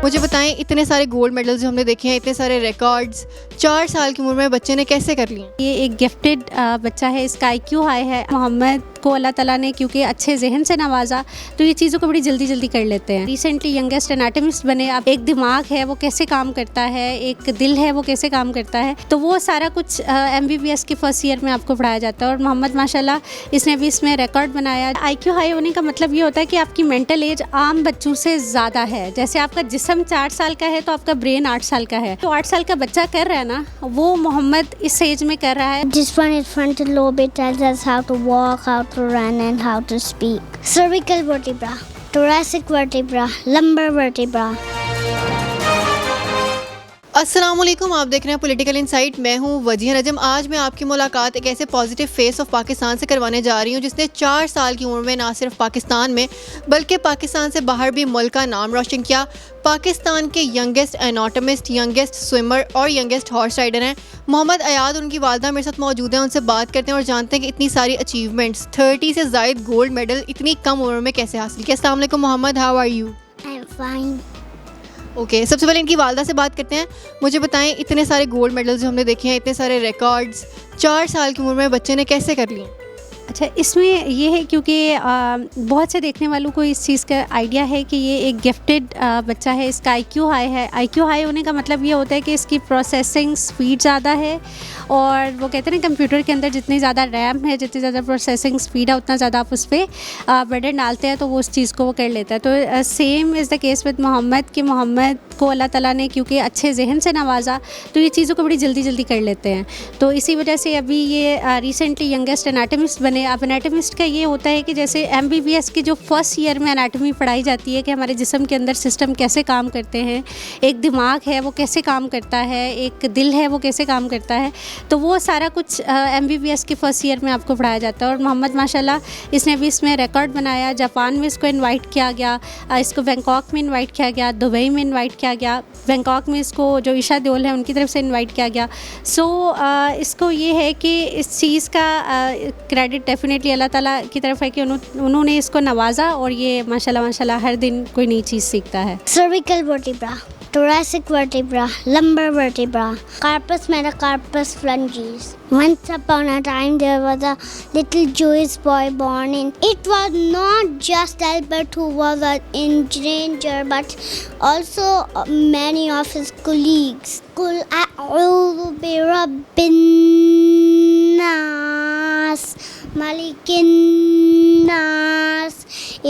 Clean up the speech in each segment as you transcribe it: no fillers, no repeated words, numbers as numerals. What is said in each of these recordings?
मुझे बताएं, इतने सारे गोल्ड मेडल्स जो हमने देखे हैं, इतने सारे रिकॉर्ड्स 4 साल की उम्र में बच्चे ने कैसे कर लिए? ये एक गिफ्टेड बच्चा है, इसका IQ हाई है। मोहम्मद को अल्लाह ताला ने क्योंकि अच्छे जहन से नवाजा तो ये चीज़ों को बड़ी जल्दी जल्दी कर लेते हैं। रिसेंटली यंगेस्ट एनाटमिस्ट बने। अब एक दिमाग है वो कैसे काम करता है, एक दिल है वो कैसे काम करता है, तो वो सारा कुछ MBBS के फर्स्ट ईयर में आपको पढ़ाया जाता है। और मोहम्मद माशाल्लाह इसने भी इसमें रिकॉर्ड बनाया। IQ हाई होने का मतलब ये होता है कि आपकी मेंटल एज आम बच्चों से ज़्यादा है। जैसे आपका जिस्म 4 साल का है तो आपका ब्रेन 8 साल का है। तो 8 साल का बच्चा कर रहा है ना, वो मोहम्मद इस एज में कर रहा है। This one is frontal lobe. It tells us how to walk, how to run, and how to speak. Cervical vertebra, thoracic vertebra, lumbar vertebra. अस्सलामुअलैकुम, आप देख रहे हैं पॉलिटिकल इनसाइट। मैं हूं वजीह नजम। आज मैं आपकी मुलाकात एक ऐसे पॉजिटिव फेस ऑफ पाकिस्तान से करवाने जा रही हूं जिसने 4 साल की उम्र में ना सिर्फ पाकिस्तान में बल्कि पाकिस्तान से बाहर भी मुल्क का नाम रोशन किया। पाकिस्तान के यंगेस्ट एनाटमिस्ट, यंगेस्ट स्विमर और यंगेस्ट हॉर्स राइडर हैं मोहम्मद अयाद। उनकी वालदा मेरे साथ मौजूद हैं, उनसे बात करते हैं और जानते हैं कि इतनी सारी अचीवमेंट्स, 30 से ज़ायद गोल्ड मेडल इतनी कम उम्र में कैसे हासिल किया। अस्सलाम वालेकुम Mohammad, how are you? I'm fine. Okay, सबसे पहले इनकी वालदा से बात करते हैं। मुझे बताएं, इतने सारे गोल्ड मेडल्स जो हमने देखे हैं, इतने सारे रिकॉर्ड्स 4 साल की उम्र में बच्चे ने कैसे कर लिए? अच्छा, इसमें ये है क्योंकि बहुत से देखने वालों को इस चीज़ का आइडिया है कि ये एक गिफ्टेड बच्चा है, इसका IQ हाई है। IQ हाई होने का मतलब ये होता है कि इसकी प्रोसेसिंग स्पीड ज़्यादा है। और वो कहते हैं ना, कंप्यूटर के अंदर जितनी ज़्यादा रैम है, जितनी ज़्यादा प्रोसेसिंग स्पीड है, उतना ज़्यादा आप उस पर बटन डालते हैं तो वो उस चीज़ को वो कर लेता है। तो same is the case with Mohammad कि मोहम्मद को अल्लाह ताला ने क्योंकि अच्छे जहन से नवाजा तो ये चीज़ों को बड़ी जल्दी जल्दी कर लेते हैं। तो इसी वजह से अभी ये रिसेंटली यंगेस्ट एनाटमिस्ट बने। अब एनाटमिस्ट का ये होता है कि जैसे MBBS के जो फर्स्ट ईयर में एनाटमी पढ़ाई जाती है कि हमारे जिस्म के अंदर सिस्टम कैसे काम करते हैं, एक दिमाग है वो कैसे काम करता है, एक दिल है वो कैसे काम करता है, तो वो सारा कुछ MBBS के फर्स्ट ईयर में आपको पढ़ाया जाता है। और मोहम्मद माशाल्लाह इसने भी इसमें रिकॉर्ड बनाया। जापान में इसको इन्वाइट किया गया, इसको बैंकॉक में इन्वाइट किया गया, दुबई में इन्वाइट किया गया, बैंकॉक में इसको जो ईशा देओल है उनकी तरफ से इन्वाइट किया गया। सो इसको ये है कि इस चीज़ का क्रेडिट डेफिनेटली अल्लाह ताला की तरफ है कि उन्होंने इसको नवाजा और ये माशाल्लाह हर दिन कोई नई चीज़ सीखता है। Cervical vertebra, thoracic vertebra, lumbar vertebra, carpus metacarpus flankes. Once upon a time there was a little Jewish boy born in. It was not just Albert who was in danger, but also many of his colleagues. Qul a'udhu bi rabbin nas, malikin nas,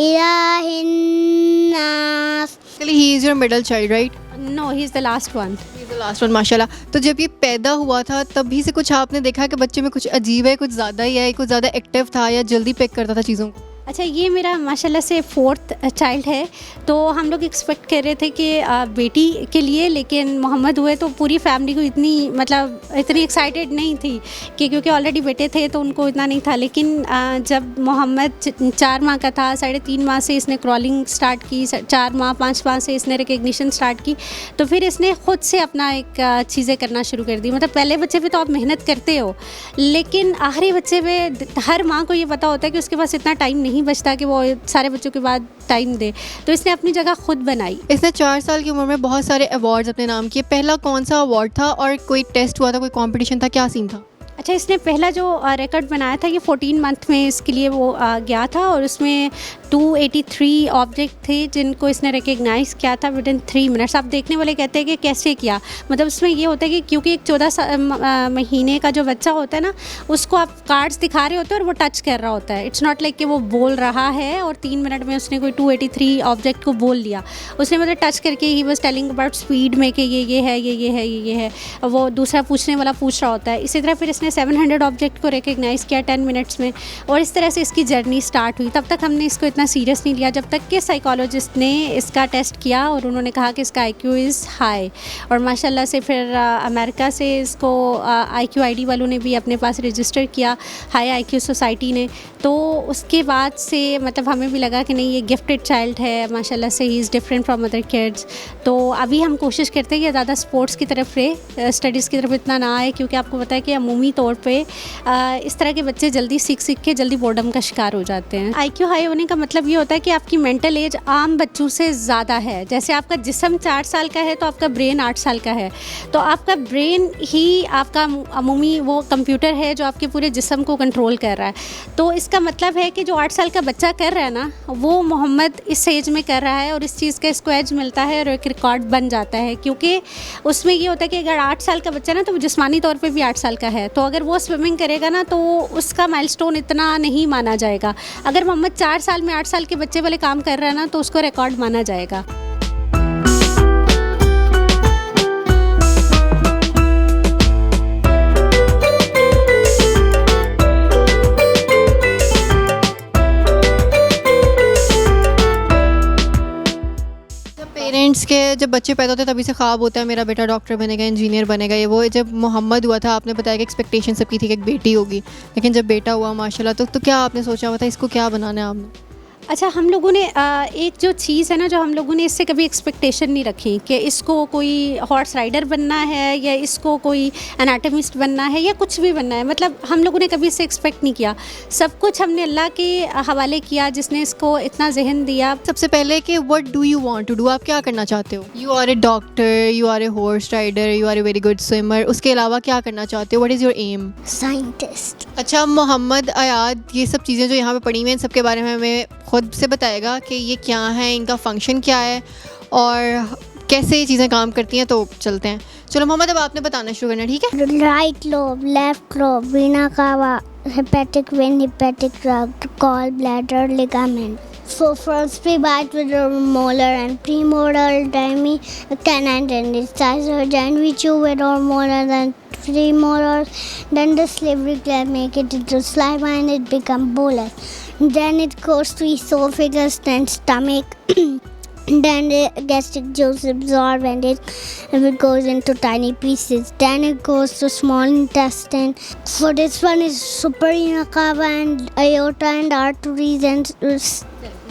ilahin nas. He is your middle child, right? No, he is the last one. Last one, माशाल्लाह। तो जब ये पैदा हुआ था तभी से कुछ आपने देखा कि बच्चे में कुछ अजीब है, कुछ ज़्यादा ही है, कुछ ज़्यादा एक्टिव था या जल्दी पिक करता था चीज़ों को? अच्छा, ये मेरा माशाल्लाह से 4th चाइल्ड है। तो हम लोग एक्सपेक्ट कर रहे थे कि बेटी के लिए, लेकिन मोहम्मद हुए तो पूरी फैमिली को इतनी एक्साइटेड नहीं थी कि क्योंकि ऑलरेडी बेटे थे तो उनको इतना नहीं था। लेकिन जब मोहम्मद 4 माह का था, 3.5 माह से इसने क्रॉलिंग स्टार्ट की, 4 माह 5 माह से इसने रिकग्निशन स्टार्ट की, तो फिर इसने ख़ुद से अपना एक चीज़ें करना शुरू कर दी। मतलब पहले बच्चे पे तो आप मेहनत करते हो, लेकिन आखिरी बच्चे पे हर माँ को ये पता होता है कि उसके पास इतना टाइम नहीं बचता कि वो सारे बच्चों के बाद टाइम दे, तो इसने अपनी जगह खुद बनाई। इसने 4 साल की उम्र में बहुत सारे अवार्ड्स अपने नाम किए। पहला कौन सा अवार्ड था और कोई टेस्ट हुआ था, कोई कंपटीशन था, क्या सीन था? अच्छा, इसने पहला जो रिकॉर्ड बनाया था ये 14 मंथ में इसके लिए वो गया था और उसमें 283 ऑब्जेक्ट थे जिनको इसने रिकग्नाइज़ किया था विद इन 3 मिनट्स। आप देखने वाले कहते हैं कि कैसे किया, मतलब उसमें ये होता है कि क्योंकि एक 14 महीने का जो बच्चा होता है ना, उसको आप कार्ड्स दिखा रहे होते हैं और वो टच कर रहा होता है। इट्स नॉट लाइक कि वो बोल रहा है और 3 मिनट में उसने कोई 283 ऑब्जेक्ट को बोल लिया। उसने मतलब टच करके he was telling about speed में कि ये है, ये है, वो दूसरा पूछने वाला पूछ रहा होता है। इसी तरह फिर इसने 700 ऑब्जेक्ट को रिकग्नाइज़ किया 10 मिनट्स में, और इस तरह से इसकी जर्नी स्टार्ट हुई। तब तक हमने इसको इतना सीरियस नहीं लिया जब तक कि साइकोलॉजिस्ट ने इसका टेस्ट किया और उन्होंने कहा कि इसका IQ इज़ हाई। और माशाल्लाह से फिर अमेरिका से इसको IQID वालों ने भी अपने पास रजिस्टर किया, हाई IQ सोसाइटी ने। तो उसके बाद से मतलब हमें भी लगा कि नहीं, ये गिफ्टेड चाइल्ड है, माशाल्लाह से he is different from other kids. तो अभी हम कोशिश करते हैं कि ज़्यादा स्पोर्ट्स की तरफ रहे, स्टडीज़ की तरफ इतना ना आए, क्योंकि आपको पता है कि अमूमी तौर पे इस तरह के बच्चे जल्दी सीख के जल्दी बोर्डम का शिकार हो जाते हैं। IQ हाई होने का मतलब ये होता है कि आपकी मेंटल एज आम बच्चों से ज़्यादा है। जैसे आपका जिस्म 4 साल का है तो आपका ब्रेन 8 साल का है, तो आपका ब्रेन ही आपका अमूमी वो कंप्यूटर है जो आपके पूरे जिस्म को कंट्रोल कर रहा है। तो इसका मतलब है कि जो 8 साल का बच्चा कर रहा है ना, वो मोहम्मद इस एज में कर रहा है और इस चीज़ का इसको एज मिलता है और एक रिकॉर्ड बन जाता है, क्योंकि उसमें ये होता है कि अगर 8 साल का बच्चा ना, तो वो जिस्मानी तौर पे भी 8 साल का है, तो अगर वो स्विमिंग करेगा ना तो उसका माइलस्टोन इतना नहीं माना जाएगा। अगर मोहम्मद 4 साल में 8 साल के बच्चे वाले काम कर रहा है ना, तो उसको रिकॉर्ड माना जाएगा। पेरेंट्स के जब बच्चे पैदा होते हैं तभी से ख्वाब होता है मेरा बेटा डॉक्टर बनेगा, इंजीनियर बनेगा, ये वो। जब मोहम्मद हुआ था आपने बताया कि एक्सपेक्टेशन सबकी थी कि एक बेटी होगी, लेकिन जब बेटा हुआ माशाल्लाह, तो क्या आपने सोचा हुआ था इसको क्या बनाना है आपने? अच्छा, हम लोगों ने एक जो चीज़ है ना, जो हम लोगों ने इससे कभी एक्सपेक्टेशन नहीं रखी कि इसको कोई हॉर्स राइडर बनना है या इसको कोई एनाटमिस्ट बनना है या कुछ भी बनना है, मतलब हम लोगों ने कभी इससे एक्सपेक्ट नहीं किया। सब कुछ हमने अल्लाह के हवाले किया जिसने इसको इतना जहन दिया। सबसे पहले कि what do you want to do, आप क्या करना चाहते हो? You are a doctor, you are a horse rider, you are a very good swimmer, उसके अलावा क्या करना चाहते हो? What is your aim? Scientist. अच्छा, मोहम्मद अयाद, ये सब चीज़ें जो यहाँ पे पढ़ी हुई हैं, इन सब के बारे में हमें खुद से बताएगा कि ये क्या है, इनका फंक्शन क्या है और कैसे ये चीज़ें काम करती हैं। तो चलते हैं। चलो मोहम्मद, अब आपने बताना शुरू करना, ठीक है? Right lobe, left lobe, vena cava, hepatic vein, hepatic duct, gallbladder, ligament. So first we bite with our molar and premolar, then we canine, then incisor, then we chew with our molar and premolars, then the salivary gland make it into saliva and it become bolus. Then it goes to esophagus, then stomach. Then the gastric juice absorbed and it goes into tiny pieces. Then it goes to small intestine. For this one is suprarenal cava and aorta and arteries and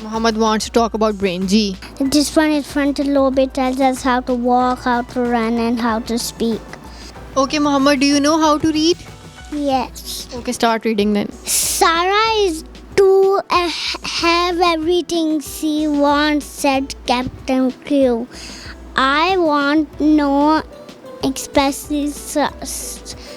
Muhammad wants to talk about brain. Ji. this one is frontal lobe. It tells us how to walk, how to run and how to speak. Okay, Muhammad, do you know how to read? Yes. Okay, start reading then. Sarah is to have everything she wants, said Captain Crew. I want no expenses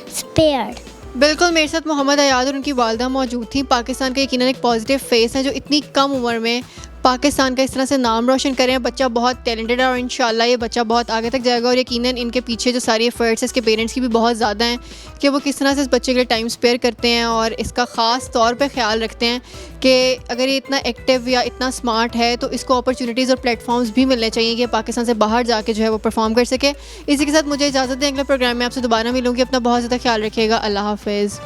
spared. बिल्कुल, मेरे साथ मोहम्मद अयाद और उनकी वालदा मौजूद थी। पाकिस्तान का यकीनन एक पॉजिटिव फेस है जो इतनी कम उम्र में पाकिस्तान का इस तरह से नाम रोशन कर रहे हैं। बच्चा बहुत टैलेंटेड है और इंशाल्लाह ये बच्चा बहुत आगे तक जाएगा और यकीनन इनके पीछे जो सारी एफर्ट्स है इसके पेरेंट्स की भी बहुत ज़्यादा हैं कि वो किस तरह से इस बच्चे के लिए टाइम स्पेयर करते हैं और इसका ख़ास तौर पे ख्याल रखते हैं कि अगर ये इतना एक्टिव या इतना स्मार्ट है तो इसको अपॉर्चुनिटीज़ और प्लेटफॉर्म्स भी मिलने चाहिए कि पाकिस्तान से बाहर जाके जो है वो परफॉर्म कर सके। इसी के साथ मुझे इजाज़त दें, अगले प्रोग्राम में आपसे दोबारा मिलूँगी। अपना बहुत ज़्यादा ख्याल रखिएगा। अल्लाह हाफ़िज़।